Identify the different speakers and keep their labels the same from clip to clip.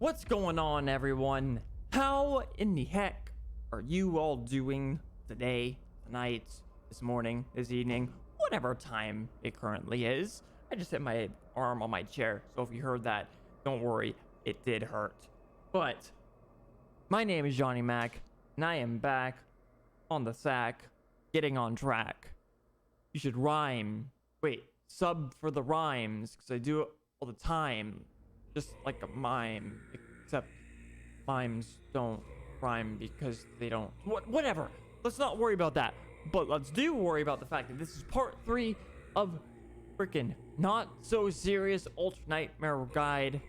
Speaker 1: What's going on, everyone? How in the heck are you all doing today, tonight, this morning, this evening, whatever time it currently is? I just hit my arm on my chair, so if you heard that, don't worry, it did hurt. But my name is Johnny Mac, and I am back on the sack, getting on track. You should rhyme. Wait, sub for the rhymes, because I do it all the time. Just like a mime, except mimes don't rhyme because they don't. Whatever. Let's not worry about that. But let's do worry about the fact that this is part 3 of freaking not so serious Ultra Nightmare guide.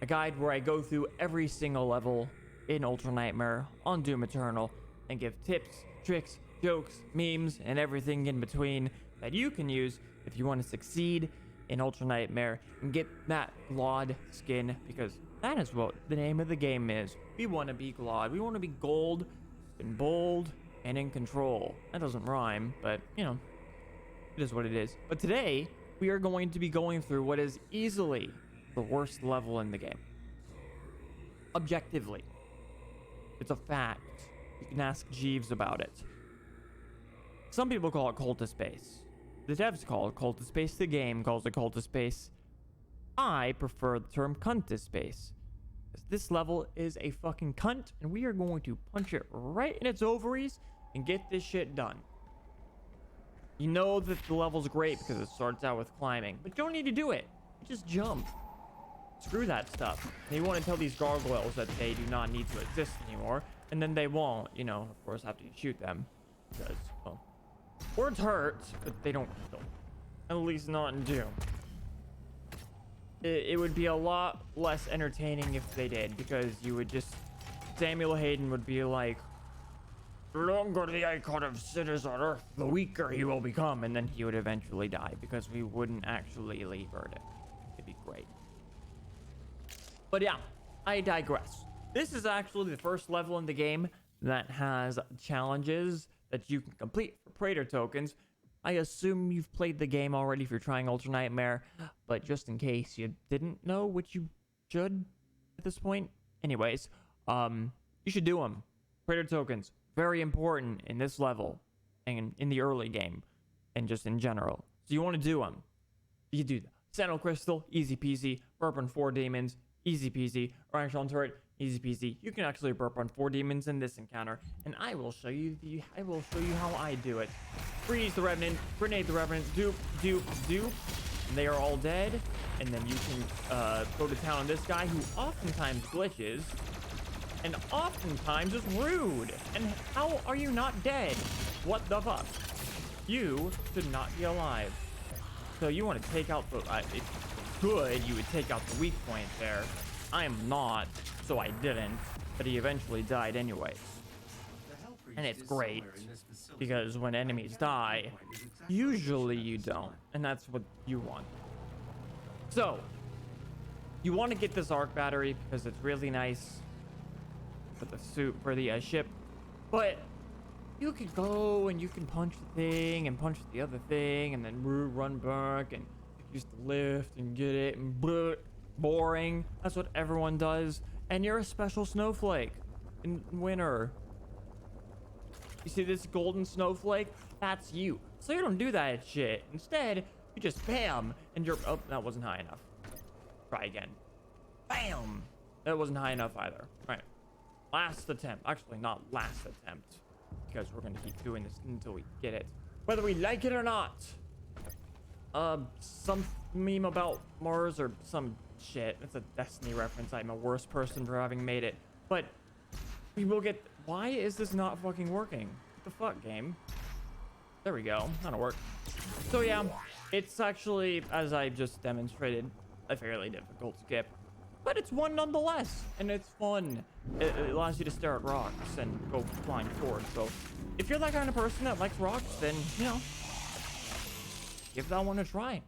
Speaker 1: A guide where I go through every single level in Ultra Nightmare on Doom Eternal and give tips, tricks, jokes, memes, and everything in between that you can use if you want to succeed in Ultra Nightmare and get that Glod skin, because that is what the name of the game is. We want to be Glod. We want to be gold and bold and in control. That doesn't rhyme, but you know, it is what it is. But today we are going to be going through what is easily the worst level in the game. Objectively, it's a fact. You can ask Jeeves about it. Some people call it Cultist base. The devs call it Cultist base. The game calls it Cultist base. I prefer the term Cuntist base. This level is a fucking cunt, and we are going to punch it right in its ovaries and get this shit done. You know that the level's great because it starts out with climbing, but you don't need to do it. Just jump. Screw that stuff. And you want to tell these gargoyles that they do not need to exist anymore, and then they won't, you know, of course, after you shoot them. Because, well, words hurt, but they don't kill. At least not in Doom. It would be a lot less entertaining if they did, because you would just... Samuel Hayden would be like, the longer the icon of sin is on Earth, the weaker he will become, and then he would eventually die, because we wouldn't actually leave Verdict. It'd be great. But yeah, I digress. This is actually the first level in the game that has challenges that you can complete for Praetor tokens. I assume you've played the game already if you're trying Ultra Nightmare, but just in case you didn't know, which you should at this point. Anyways, you should do them. Praetor tokens, very important in this level and in the early game and just in general. So you want to do them. You do Sentinel Crystal, easy peasy. Burp on 4 demons, easy peasy. Iron Turret, easy peasy. You can actually burp on 4 demons in this encounter, and I will show you how I do it. Freeze the Revenant, grenade the Revenant, dupe, and they are all dead. And then you can go to town on this guy who oftentimes glitches and oftentimes is rude. And how are you not dead? What the fuck? You should not be alive. So you want to take out the it's good you would take out the weak point there. I am not, so I didn't, but he eventually died anyways. And it's great, because when enemies die, usually you don't, and that's what you want. So, you want to get this arc battery, because it's really nice for the suit, for the ship, but you can go and you can punch the thing, and punch the other thing, and then run back, and use the lift, and get it, and boring. That's what everyone does, and you're a special snowflake in winter. You see this golden snowflake? That's you. So you don't do that shit. Instead, you just bam, and you're... Oh, that wasn't high enough. Try again. Bam! That wasn't high enough either. All right. Last attempt. Actually, not last attempt, because we're going to keep doing this until we get it. Whether we like it or not. Some meme about Mars or some shit. It's a Destiny reference. I'm a worse person for having made it. But we will get... Why is this not fucking working? What the fuck, game? There we go. That'll work. So yeah, it's actually, as I just demonstrated, a fairly difficult skip. But it's one nonetheless, and it's fun. It allows you to stare at rocks and go flying forward. So if you're that kind of person that likes rocks, then, you know, give that one a try.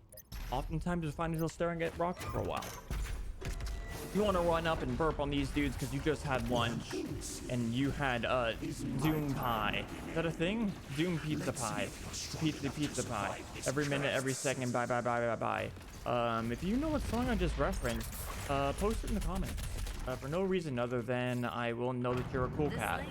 Speaker 1: Oftentimes you'll find yourself staring at rocks for a while. You want to run up and burp on these dudes because you just had lunch and you had Doom pie. Is that a thing? Doom pizza pie. Pizza pie. Every minute, every second. Bye. If you know what song I just referenced, post it in the comments. for no reason other than I will know that you're a cool cat.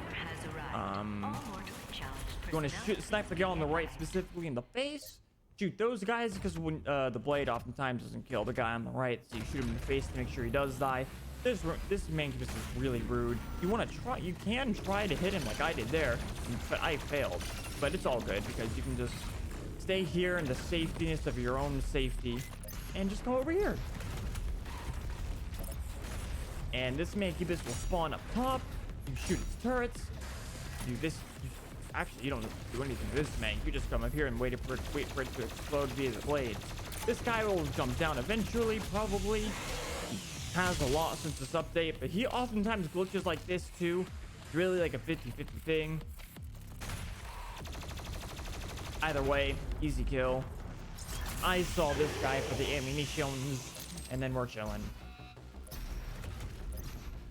Speaker 1: You want to snipe the guy on the right, specifically in the face? Shoot those guys, because when the blade oftentimes doesn't kill the guy on the right, so you shoot him in the face to make sure he does die. This Mancubus is really rude. You can try to hit him like I did there, but I failed. But it's all good because you can just stay here in the safetyness of your own safety and just go over here. And this Mancubus will spawn up top. You shoot its turrets. Do this. Actually, you don't do anything to this Mank. You just come up here and wait for it to explode via the blades. This guy will jump down eventually, probably. He has a lot since this update, but he oftentimes glitches like this too. It's really like a 50-50 thing. Either way, easy kill. I saw this guy for the ammunitions, and then we're chilling.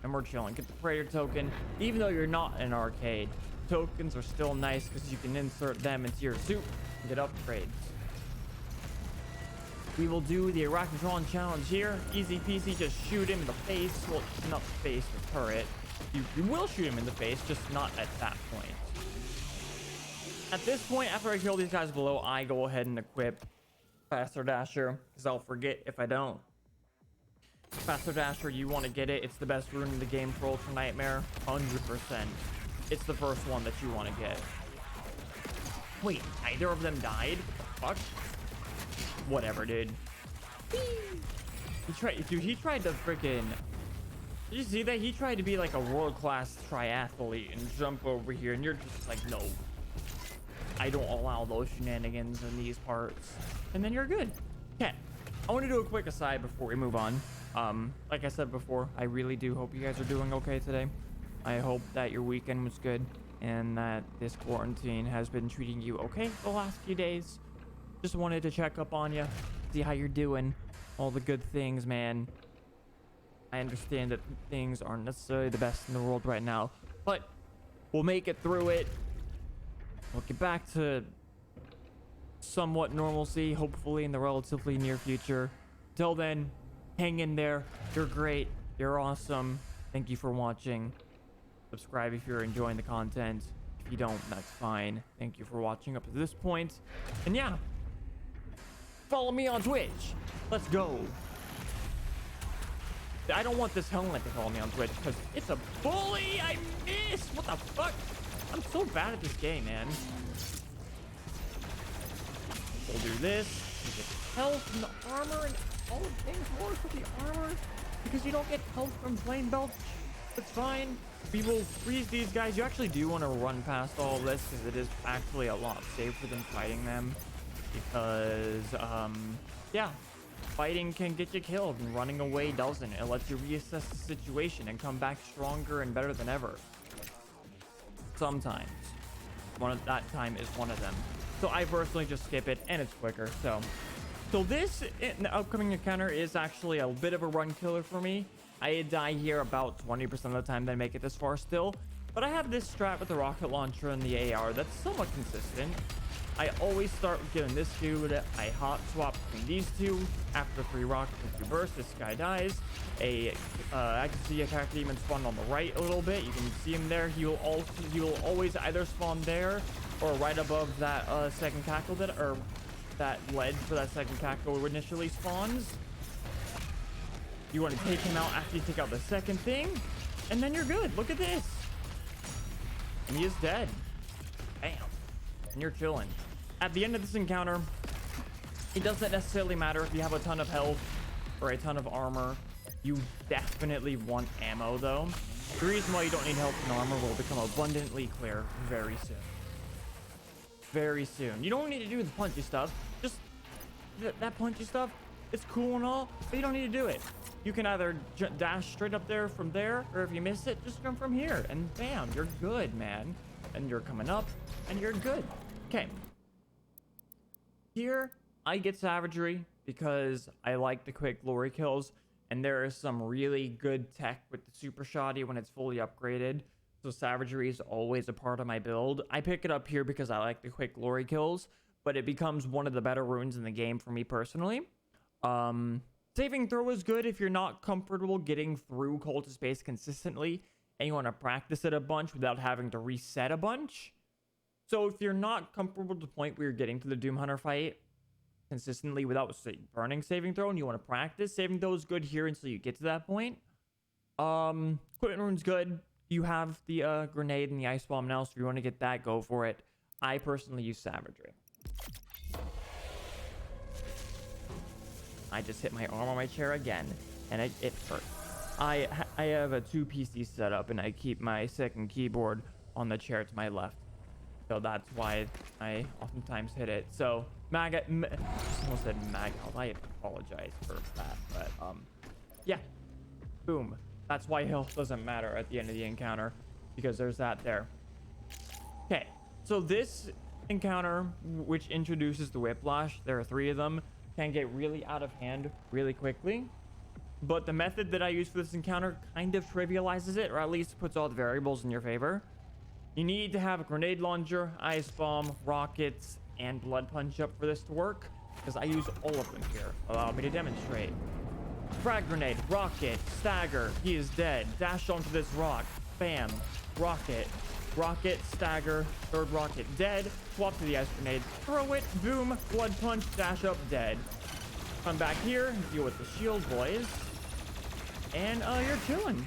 Speaker 1: And we're chilling. Get the Praetor token. Even though you're not in an arcade, tokens are still nice because you can insert them into your suit and get upgrades. We will do the Arachnotron challenge here. Easy peasy, just shoot him in the face. Well, not the face, the turret. You will shoot him in the face, just not at that point. At this point, after I kill these guys below, I go ahead and equip Faster Dasher, because I'll forget if I don't. Faster Dasher, you want to get it. It's the best rune in the game for Ultra Nightmare. 100%. It's the first one that you want to get. Wait, either of them died? What the fuck? Whatever, dude. He tried to freaking... Did you see that? He tried to be like a world-class triathlete and jump over here, and you're just like, no. I don't allow those shenanigans in these parts. And then you're good. Okay. I want to do a quick aside before we move on. Like I said before, I really do hope you guys are doing okay today. I hope that your weekend was good and that this quarantine has been treating you okay the last few days. Just wanted to check up on you, see how you're doing, all the good things, man. I understand that things aren't necessarily the best in the world right now, but we'll make it through it. We'll get back to somewhat normalcy, hopefully in the relatively near future. Till then, hang in there. You're great. You're awesome. Thank you for watching. Subscribe if you're enjoying the content. If you don't, that's fine. Thank you for watching up to this point. And yeah, follow me on Twitch. Let's go. I don't want this helmet to follow me on Twitch because it's a bully. I missed. What the fuck? I'm so bad at this game, man. We'll do this. You get health and the armor and all the things more for the armor because you don't get health from flame belts. It's fine. We will freeze these guys. You actually do want to run past all of this because it is actually a lot safer than fighting them. Because, yeah, fighting can get you killed and running away doesn't. It lets you reassess the situation and come back stronger and better than ever. Sometimes. That time is one of them. So I personally just skip it and it's quicker. So this in the upcoming encounter is actually a bit of a run killer for me. I die here about 20% of the time that I make it this far still. But I have this strat with the rocket launcher and the AR that's somewhat consistent. I always start with getting this dude. I hot swap between these two. After 3 rockets and 2 bursts, this guy dies. I can see attack demon spawn on the right a little bit. You can see him there. He will always either spawn there or right above that second cackle that ledge for that second cackle initially spawns. You want to take him out after you take out the second thing, and then you're good. Look at this. And he is dead. Bam. And you're chilling. At the end of this encounter, it doesn't necessarily matter if you have a ton of health or a ton of armor. You definitely want ammo, though. The reason why you don't need health and armor will become abundantly clear very soon. Very soon. You don't need to do the punchy stuff. Just that punchy stuff, it's cool and all, but you don't need to do it. You can either dash straight up there from there, or if you miss it, just come from here, and bam, you're good, man. And you're coming up, and you're good. Okay. Here, I get savagery because I like the quick glory kills, and there is some really good tech with the super shoddy when it's fully upgraded. So savagery is always a part of my build. I pick it up here because I like the quick glory kills, but it becomes one of the better runes in the game for me personally. Saving throw is good if you're not comfortable getting through cultist base consistently and you want to practice it a bunch without having to reset a bunch. So if you're not comfortable to the point where you're getting to the Doom Hunter fight consistently without burning saving throw and you want to practice, saving throw is good here until you get to that point. Equipment room's good. You have the grenade and the ice bomb now, so if you want to get that, go for it. I personally use savagery. I just hit my arm on my chair again, and it hurt. I have a 2 PC setup, and I keep my second keyboard on the chair to my left. So that's why I oftentimes hit it. So, I almost said mag health. I apologize for that, but, yeah. Boom. That's why health doesn't matter at the end of the encounter, because there's that there. Okay, so this encounter, which introduces the whiplash, there are 3 of them, can get really out of hand really quickly. But the method that I use for this encounter kind of trivializes it, or at least puts all the variables in your favor. You need to have a grenade launcher, ice bomb, rockets, and blood punch up for this to work, because I use all of them here. Allow me to demonstrate. Frag grenade, rocket, stagger, he is dead. Dash onto this rock, bam, rocket, rocket, stagger, third rocket, dead. Swap to the ice grenade, throw it, boom, blood punch, dash up, dead. Come back here, deal with the shield, boys. And you're chilling.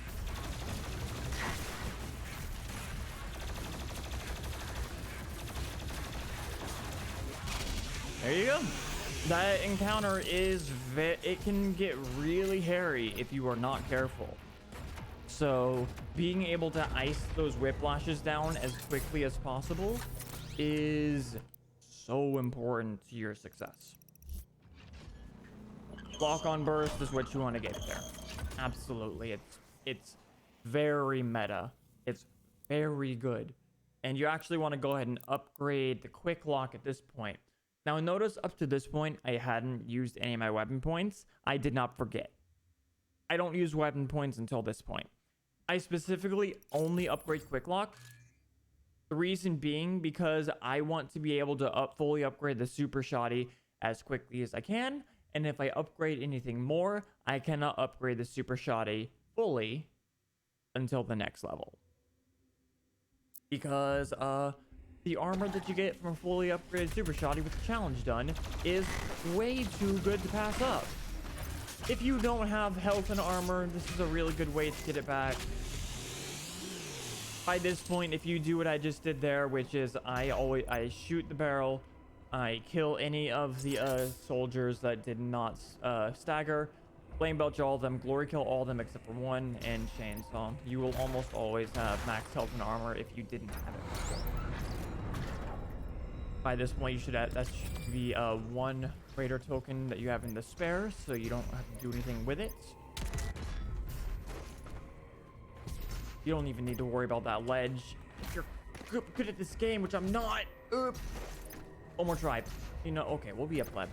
Speaker 1: There you go. That encounter is it can get really hairy if you are not careful. So being able to ice those whiplashes down as quickly as possible is so important to your success. Lock on burst is what you want to get there. Absolutely. It's very meta. It's very good. And you actually want to go ahead and upgrade the quick lock at this point. Now notice up to this point, I hadn't used any of my weapon points. I did not forget. I don't use weapon points until this point. I specifically only upgrade quick lock. The reason being because I want to be able to fully upgrade the super shoddy as quickly as I can. And if I upgrade anything more, I cannot upgrade the super shoddy fully until the next level. Because the armor that you get from a fully upgraded super shoddy with the challenge done is way too good to pass up. If you don't have health and armor, this is a really good way to get it back. By this point, if you do what I just did there, which is I shoot the barrel, I kill any of the soldiers that did not stagger, flame belch all of them, glory kill all of them except for one, and chainsaw. You will almost always have max health and armor if you didn't have it before. By this point, you should have, that should be one raider token that you have in the spare, so you don't have to do anything with it. You don't even need to worry about that ledge. If you're good at this game, which I'm not. One more try. You know, okay, we'll be a pleb.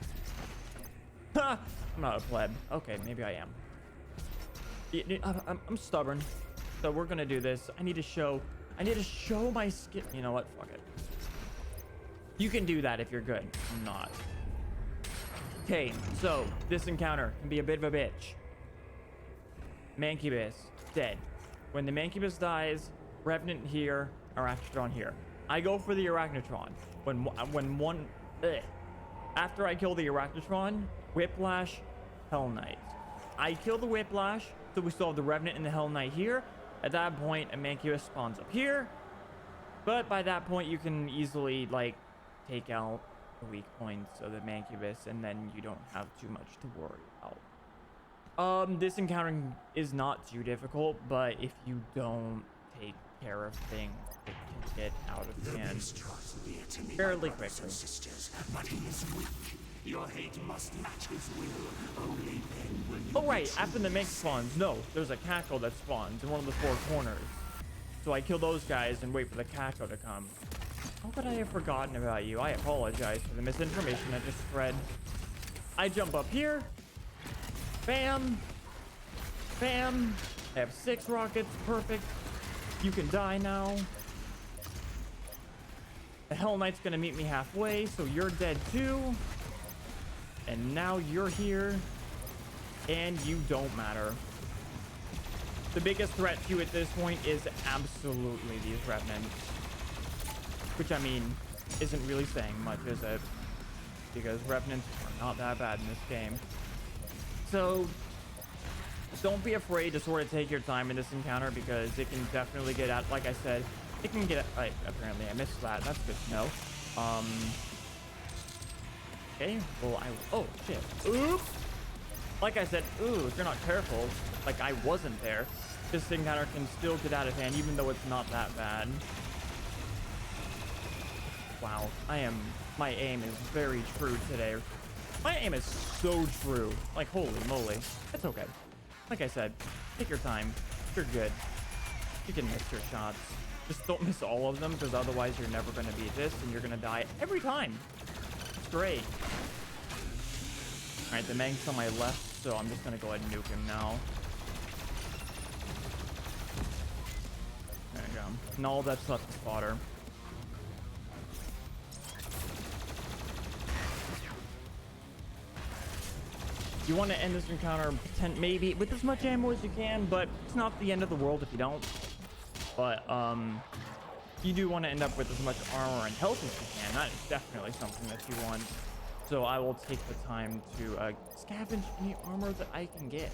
Speaker 1: Ha! I'm not a pleb. Okay, maybe I am. I'm stubborn. So we're gonna do this. I need to show my skill. You know what? Fuck it. You can do that if you're good. I'm not. Okay, so this encounter can be a bit of a bitch. Mancubus, dead. When the Mancubus dies, Revenant here, Arachnotron here. I go for the Arachnotron. After I kill the Arachnotron, Whiplash, Hell Knight. I kill the Whiplash, so we still have the Revenant and the Hell Knight here. At that point, a Mancubus spawns up here. But by that point, you can easily, like, take out the weak points of the Mancubus, and then you don't have too much to worry about. This encounter is not too difficult, but if you don't take care of things, it can get out of hand fairly quickly.
Speaker 2: But he is weak. Your hate must match his will. Only then will you.
Speaker 1: Oh right, after the mix spawns, no, there's a cackle that spawns in one of the 4 corners. So I kill those guys and wait for the cackle to come. How could I have forgotten about you? I apologize for the misinformation I just spread. I jump up here. Bam. Bam. I have 6 rockets. Perfect. You can die now. The Hell Knight's gonna meet me halfway, so you're dead too. And now you're here. and you don't matter. The biggest threat to you at this point is absolutely these revenants, which I mean isn't really saying much, is it? Because revenants are not that bad in this game. So don't be afraid to sort of take your time in this encounter, because it can definitely get out. Like I said, it can get like, apparently I missed that. That's good to know. Okay, well, oh shit. Oops. Like I said, ooh, if you're not careful, like I wasn't there, this encounter can still get out of hand, even though it's not that bad. Wow, my aim is very true today. My aim is so true. Like, holy moly. It's okay. Like I said, take your time. You're good. You can miss your shots. Just don't miss all of them, because otherwise you're never going to beat this, and you're going to die every time. It's great. All right, the Mang's on my left, so I'm just going to go ahead and nuke him now. There we go. And all that's left is fodder. You want to end this encounter maybe with as much ammo as you can, but it's not the end of the world if you don't. But you do want to end up with as much armor and health as you can. That is definitely something that you want. So I will take the time to scavenge any armor that I can get.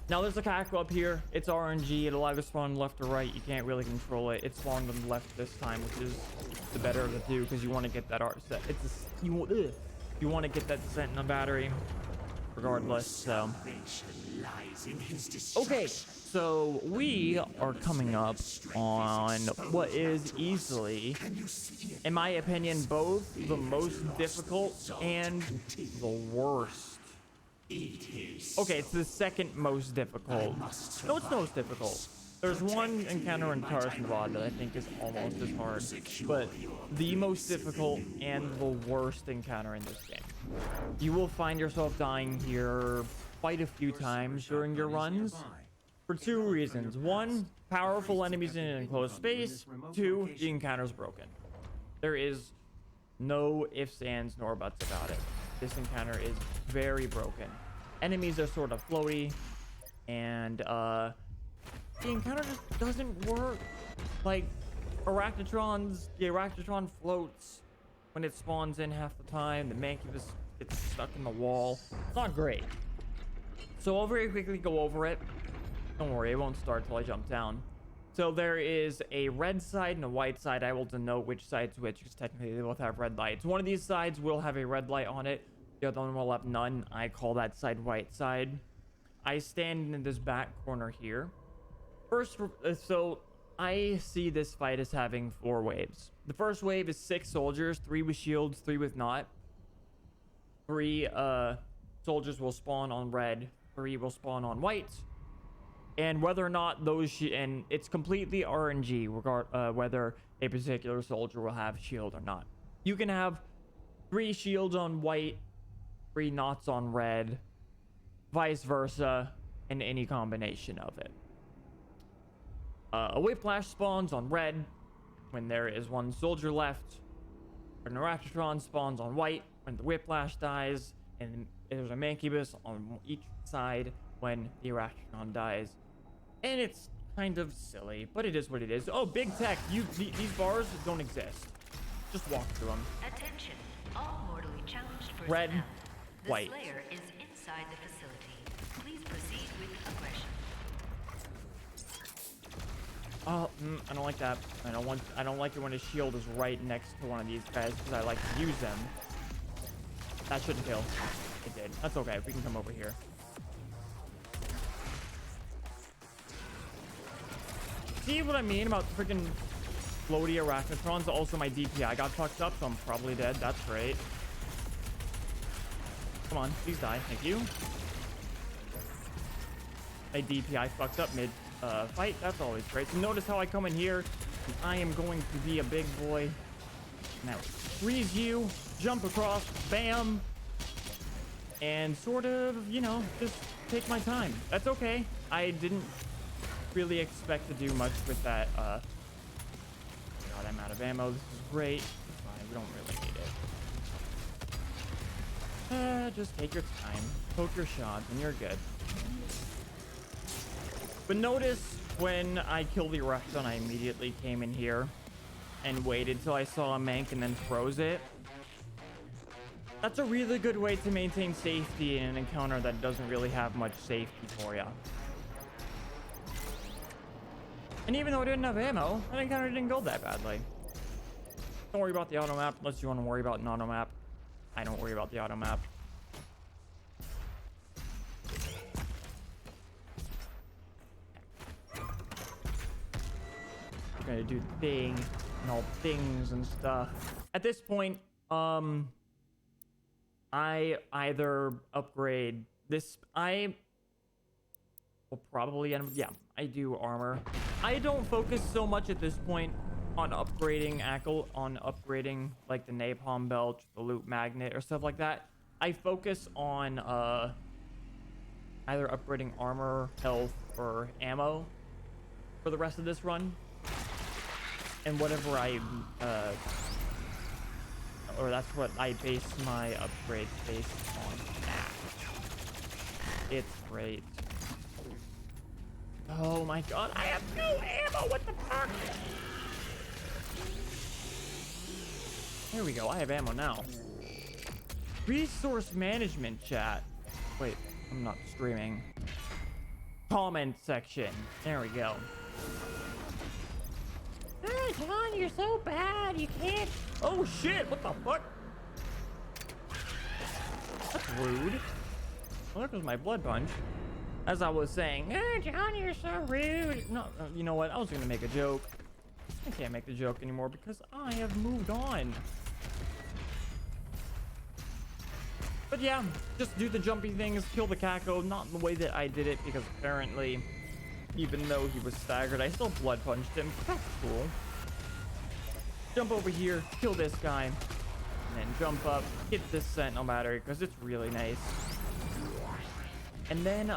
Speaker 1: Now there's a cackle up here. It's RNG. It'll either spawn left or right. You can't really control it. It spawned on the left this time, which is the better of the two, because you want to get that set. You want to get that descent in the battery, regardless. So okay, so we are coming up on what is easily, in my opinion, both the most difficult and the worst. Okay, it's the second most difficult. No, it's the most difficult. There's one encounter in Taurus Nevada that I think is almost as hard, but the most difficult and the worst encounter in this game. You will find yourself dying here quite a few times during your runs for two reasons. One, powerful enemies in an enclosed space. Two, the encounter's broken. There is no ifs, ands, nor buts about it. This encounter is very broken. Enemies are sort of floaty, and the encounter just doesn't work. Like, the Arachnotron floats when it spawns in half the time. The Mancubus gets stuck in the wall. It's not great. So I'll very quickly go over it. Don't worry, it won't start till I jump down. So there is a red side and a white side. I will denote which side's which, because technically they both have red lights. One of these sides will have a red light on it. The other one will have none. I call that side white side. I stand in this back corner here. First, so I see this fight as having 4 waves. The first wave is 6 soldiers, 3 with shields, 3 with not. 3 soldiers will spawn on red, 3 will spawn on white. And whether or not those and it's completely RNG whether a particular soldier will have shield or not. You can have 3 shields on white, 3 knots on red, vice versa, and any combination of it. A whiplash spawns on red when there is 1 soldier left. An Arachnotron spawns on white when the whiplash dies, and there's a Mancubus on each side when the Arachnotron dies. And it's kind of silly, but it is what it is. Oh, big tech! These bars don't exist. Just walk through them.
Speaker 3: Attention, all mortally challenged personnel.
Speaker 1: Red,
Speaker 3: the
Speaker 1: white.
Speaker 3: Slayer is inside the facility. Please proceed with aggression.
Speaker 1: Oh, I don't like that. I don't like it when his shield is right next to one of these guys, because I like to use them. That shouldn't kill. It did. That's okay. We can come over here. See what I mean about freaking floaty Arachnotrons? Also, my DPI got fucked up, so I'm probably dead. That's great. Come on, please die. Thank you. My DPI fucked up mid fight. That's always great. So notice how I come in here, and I am going to be a big boy. Now, freeze you, jump across, bam, and sort of, you know, just take my time. That's okay. I didn't really expect to do much with that. God, I'm out of ammo. This is great. Fine, we don't really need it. Just take your time, poke your shots, and you're good. But notice when I killed the Erecton, I immediately came in here and waited till I saw a Mank and then froze it. That's a really good way to maintain safety in an encounter that doesn't really have much safety for you. And even though I didn't have ammo, that encounter didn't go that badly. Don't worry about the auto map unless you want to worry about an auto map. I don't worry about the auto map. Gonna do the thing and all things and stuff. At this point, I either upgrade this. I will probably end up, yeah, I do armor. I don't focus so much at this point on upgrading upgrading like the napalm belt, the loot magnet, or stuff like that. I focus on either upgrading armor, health, or ammo for the rest of this run. And whatever or that's what I base my upgrades based on that. It's great. Oh my god, I have no ammo, what the fuck? There we go, I have ammo now. Resource management chat. Wait, I'm not streaming. Comment section. There we go. Ah, John, you're so bad. You can't. Oh shit! What the fuck? That's rude. Well, there goes my blood punch. As I was saying, ah, John, you're so rude. No, you know what? I was gonna make a joke. I can't make the joke anymore because I have moved on. But yeah, just do the jumpy things, kill the Kako. Not in the way that I did it because apparently, even though he was staggered, I still blood punched him. That's cool. Jump over here, kill this guy, and then jump up, hit this sentinel battery because it's really nice. And then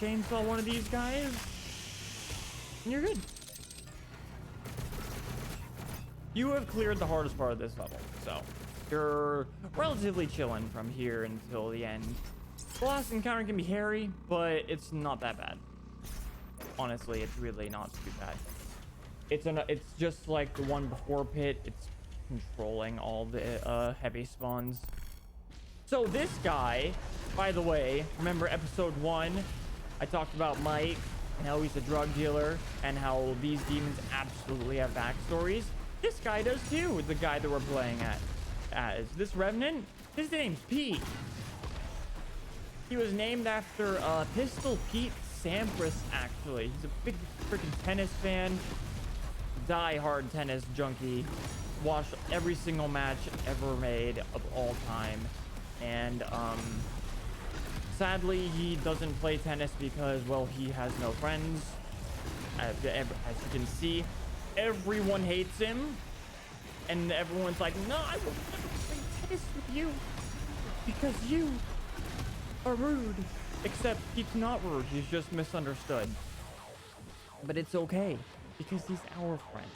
Speaker 1: chainsaw one of these guys, and you're good. You have cleared the hardest part of this level, so you're relatively chilling from here until the end. The last encounter can be hairy, but it's not that bad. Honestly, it's really not too bad. It's just like the one before pit. It's controlling all the heavy spawns. So this guy, by the way, remember episode 1? I talked about Mike and how he's a drug dealer and how these demons absolutely have backstories. This guy does too. The guy that we're playing as this Revenant. His name's Pete. He was named after Pistol Pete Sampras, actually. He's a big freaking tennis fan. Die-hard tennis junkie. Watched every single match ever made of all time. And, sadly, he doesn't play tennis because, well, he has no friends. As you can see, everyone hates him. And everyone's like, no, I will never play tennis with you. Because you are rude. Except he's not rude, he's just misunderstood. But it's okay, because he's our friend.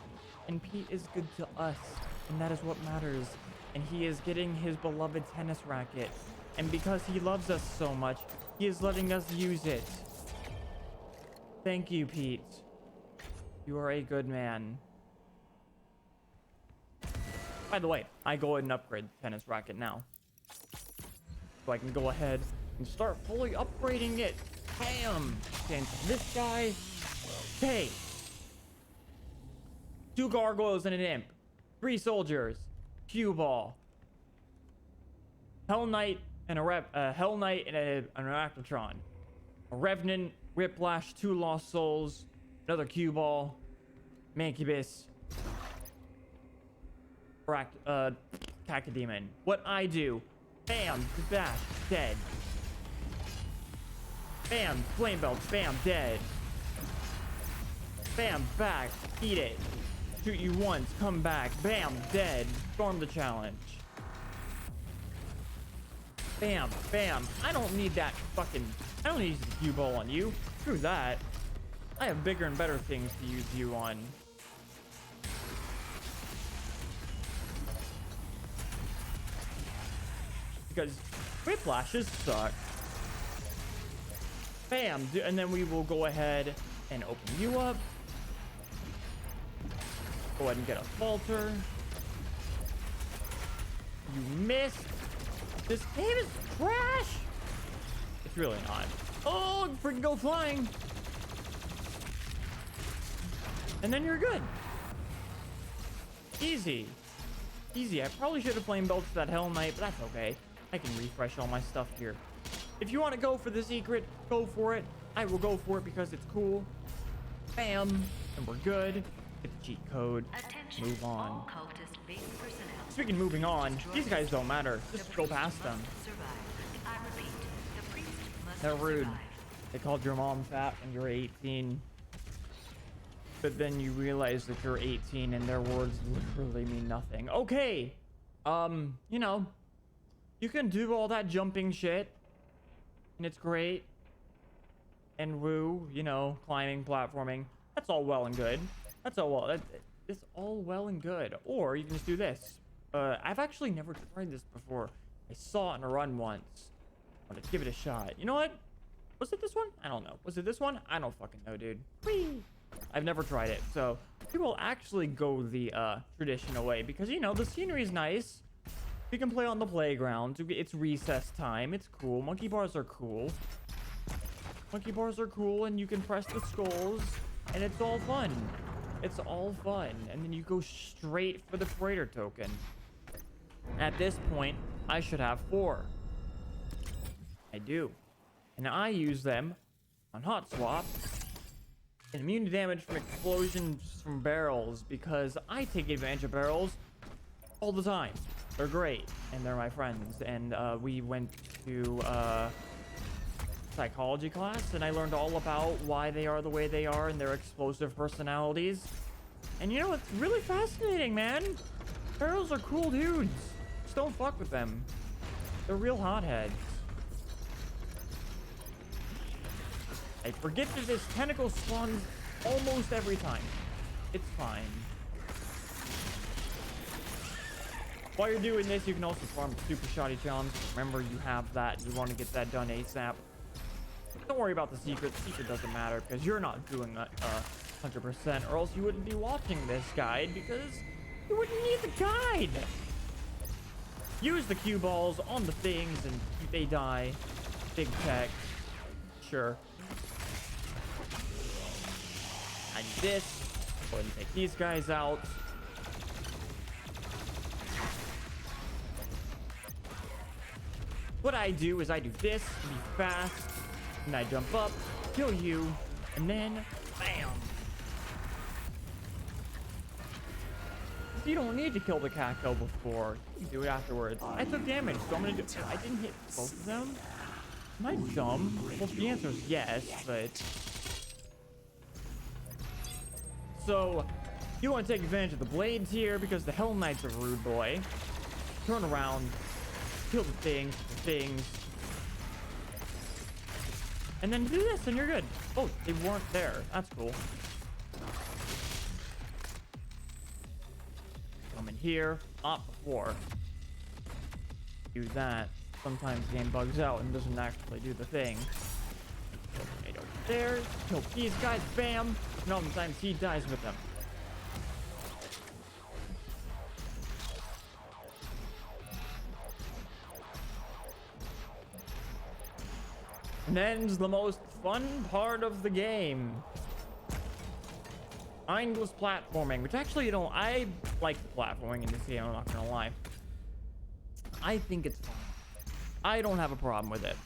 Speaker 1: And Pete is good to us, and that is what matters. And he is getting his beloved tennis racket. And because he loves us so much, he is letting us use it. Thank you, Pete. You are a good man. By the way, I go ahead and upgrade the tennis racket now. So I can go ahead and start fully upgrading it. Bam! And this guy. Hey! 2 gargoyles and an imp. 3 soldiers. Cue ball. Hell Knight and Hell Knight and an Arachnotron. A Revenant, Whiplash, 2 Lost Souls, another cue ball, Mancubus, Cacodemon. What I do, bam, bash, dead. Bam, flame belt, bam, dead. Bam, back, eat it. Shoot you once, come back, bam, dead. Storm the challenge. Bam, bam. I don't need that fucking... I don't need to use the cue ball on you. Screw that. I have bigger and better things to use you on. because whiplashes suck. Bam, and then we will go ahead and open you up. Go ahead and get a falter. You missed. This game is trash. It's really not. Oh, freaking go flying. And then you're good. Easy. Easy. I probably should have flame belched that Hell Knight, but that's okay. I can refresh all my stuff here. If you want to go for the secret, go for it. I will go for it because it's cool. Bam. And we're good. Get the cheat code.
Speaker 3: Attention,
Speaker 1: Move on.
Speaker 3: all cultist base personnel.
Speaker 1: Speaking of moving on, these guys don't matter. Just go past them.
Speaker 3: Survive. I repeat, the priest must
Speaker 1: They're rude.
Speaker 3: survive.
Speaker 1: They called your mom fat when you were 18. But then you realize that you're 18 and their words literally mean nothing. Okay. You know, you can do all that jumping shit. And it's great. And woo, you know, climbing, platforming. That's all well and good. That's all well. It's all well and good. Or you can just do this. I've actually never tried this before. I saw it in a run once. I want to give it a shot. You know what? Was it this one? I don't know. Was it this one? I don't fucking know, dude. Whee! I've never tried it. So we will actually go the traditional way because, you know, the scenery is nice. We can play on the playground. It's recess time. It's cool. Monkey bars are cool. Monkey bars are cool, and you can press the skulls, and it's all fun. It's all fun. And then you go straight for the freighter token. At this point, I should have 4. I do. And I use them on hot swap and immune to damage from explosions from barrels because I take advantage of barrels all the time. They're great and they're my friends. And we went to psychology class and I learned all about why they are the way they are and their explosive personalities. And you know, it's really fascinating, man. Barrels are cool dudes. Just don't fuck with them. They're real hotheads. I forget that this tentacle spawns almost every time. It's fine. While you're doing this, you can also farm the super shoddy challenge. Remember, you have that. You want to get that done ASAP. Don't worry about the secret. The secret doesn't matter because you're not doing that 100%, or else you wouldn't be watching this guide because you wouldn't need the guide. Use the cue balls on the things and they die. Big tech. Sure. I do this. Go ahead and take these guys out. What I do is I do this to be fast, and I jump up, kill you, and then bam. You don't need to kill the Kako before. You do it afterwards. I took damage, so I'm gonna do. I didn't hit both of them. Am I dumb? Well, the answer is yes, but. So, you want to take advantage of the blades here because the Hell Knight's a rude boy. Turn around, kill the things, and then do this, and you're good. Oh, they weren't there. That's cool. Come in here, not before. Do that. Sometimes the game bugs out and doesn't actually do the thing. Right over there. Kill these guys. Bam. And oftentimes he dies with them. And then's the most fun part of the game. Mindless platforming, which actually, you know, I like the platforming in this game, I'm not gonna lie. I think it's fun. I don't have a problem with it.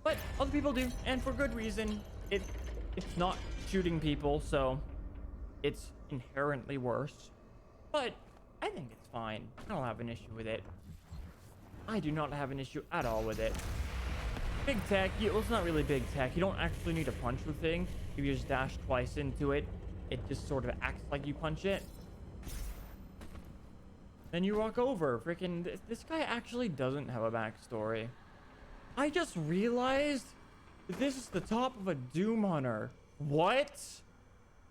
Speaker 1: But other people do, and for good reason. It's not shooting people, so it's inherently worse. But I think it's fine. I don't have an issue with it. I do not have an issue at all with it. Big tech, well, it's not really big tech. You don't actually need to punch the thing. If you just dash twice into it, it just sort of acts like you punch it. Then you walk over. Freaking, this guy actually doesn't have a backstory. I just realized that this is the top of a Doom Hunter. What?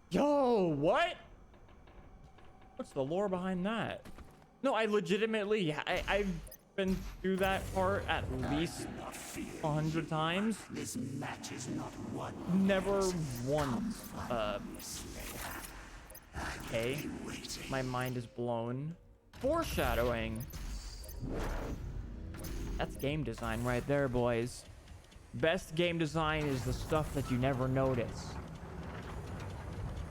Speaker 1: Yo, what? What's the lore behind that? No, I legitimately, been through that part at least
Speaker 2: Not fear.
Speaker 1: 100 times.
Speaker 2: This match is not won.
Speaker 1: Never once. Okay.
Speaker 2: Waiting.
Speaker 1: My mind is blown. Foreshadowing. That's game design right there, boys. Best game design is the stuff that you never notice.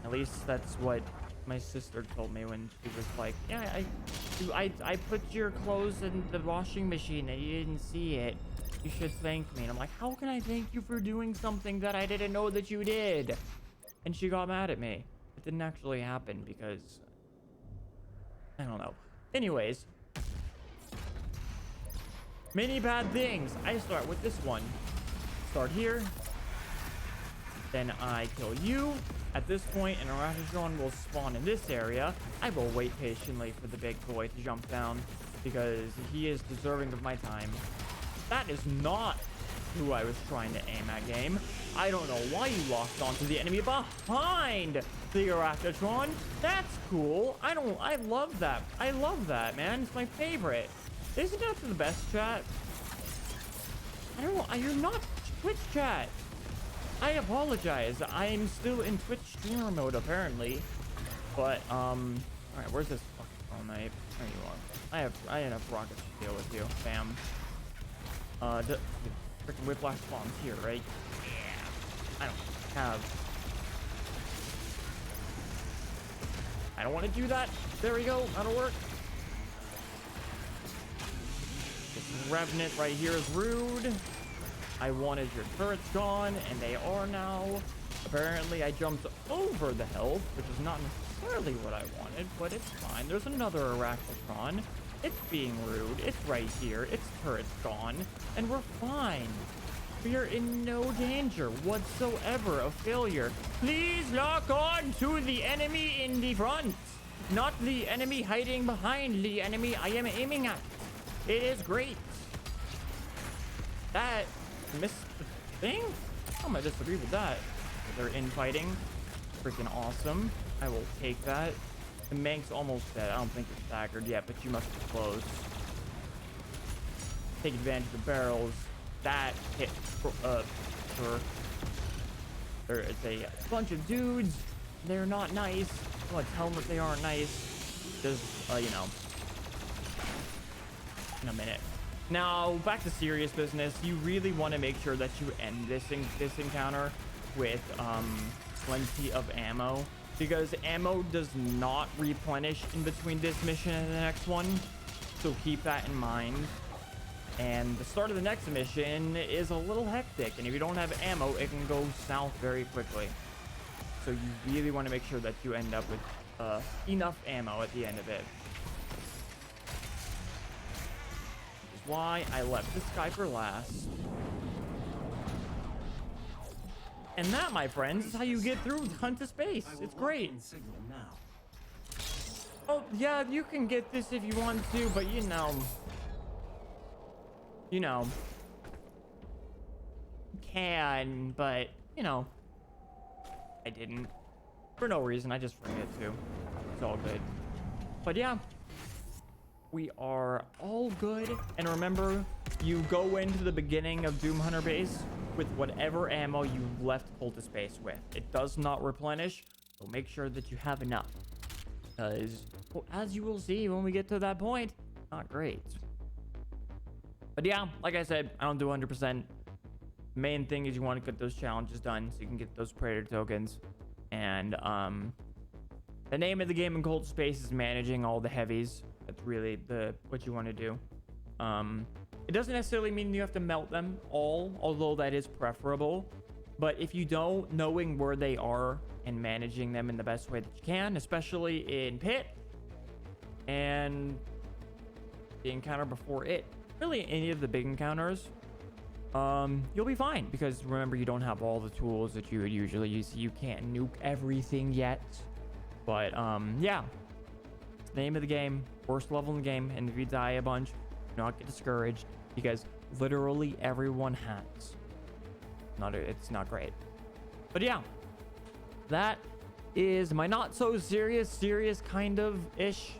Speaker 1: At least that's what my sister told me when she was like, yeah, I put your clothes in the washing machine and you didn't see it. You should thank me. And I'm like, how can I thank you for doing something that I didn't know that you did? And she got mad at me. It didn't actually happen because I don't know. Anyways, many bad things. I start with this one. Start here. Then I kill you. At this point, an Arachidron will spawn in this area. I will wait patiently for the big boy to jump down because he is deserving of my time. That is not who I was trying to aim at, game. I don't know why you locked onto the enemy behind the Arachidron. That's cool. I love that. I love that, man. It's my favorite. Isn't that the best, chat? I don't know. You're not Twitch chat. I apologize. I'm still in Twitch streamer mode, apparently. But, alright, where's this fucking all night? There you are. I had enough rockets to deal with you. Bam. The freaking whiplash spawns here, right? Yeah. I don't want to do that. There we go. That'll work. This Revenant right here is rude. I wanted your turrets gone, and they are now. Apparently, I jumped over the health, which is not necessarily what I wanted, but it's fine. There's another Arachidron. It's being rude. It's right here. Its turret's gone, and we're fine. We are in no danger whatsoever of failure. Please lock on to the enemy in the front, not the enemy hiding behind the enemy I am aiming at. It is great. That missed the thing? I'm gonna disagree with that. They're infighting. Freaking awesome. I will take that. The Mank's almost dead. I don't think it's staggered yet, but you must be close. Take advantage of the barrels. That hit her. There's a bunch of dudes. They're not nice. I'm gonna tell them that they aren't nice. Just, you know, in a minute. Now, back to serious business. You really want to make sure that you end this encounter with plenty of ammo, because ammo does not replenish in between this mission and the next one. So keep that in mind. And the start of the next mission is a little hectic, and if you don't have ammo, it can go south very quickly. So you really want to make sure that you end up with enough ammo at the end of it. Why I left this guy for last. And that, my friends, is how you get through Hunt to Space. It's great. Oh, yeah, you can get this if you want to, but you know, can, but you know, I didn't for no reason. I just forget to. It's all good. But yeah, we are all good. And remember, you go into the beginning of Doom Hunter base with whatever ammo you left Cultist base with. It does not replenish, so make sure that you have enough, because well, as you will see when we get to that point, not great. But yeah, like I said, I don't do 100%. Main thing is you want to get those challenges done so you can get those Praetor tokens. And the name of the game in Cultist space is managing all the heavies. That's really what you want to do. It doesn't necessarily mean you have to melt them all, although that is preferable. But if you don't, knowing where they are and managing them in the best way that you can, especially in Pit and the encounter before it, really any of the big encounters, you'll be fine, because remember, you don't have all the tools that you would usually use. You can't nuke everything yet. But yeah, it's the name of the game, worst level in the game, and if you die a bunch, do not get discouraged, because literally everyone has. It's not great. But yeah, that is my not so serious kind of ish,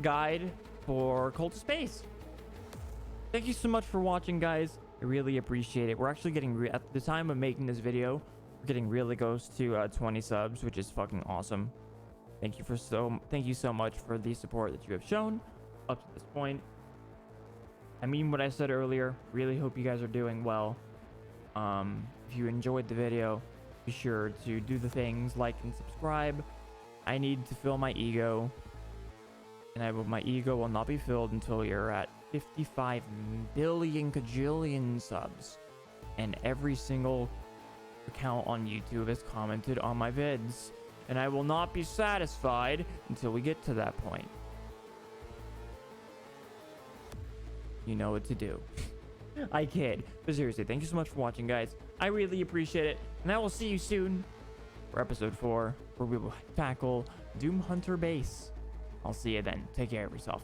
Speaker 1: guide for Cultist Space. thank you so much for watching, guys. I really appreciate it. We're actually getting at the time of making this video, we're getting really close to 20 subs, which is fucking awesome. Thank you so much for the support that you have shown up to this point. I mean what I said earlier. Really hope you guys are doing well. If you enjoyed the video, be sure to do the things, like and subscribe. I need to fill my ego, and my ego will not be filled until you're at 55 billion kajillion subs, and every single account on YouTube has commented on my vids, and I will not be satisfied until we get to that point. You know what to do. I kid, but seriously, thank you so much for watching, guys. I really appreciate it, and I will see you soon for episode 4, where we will tackle Doom Hunter Base. I'll see you then. Take care of yourself.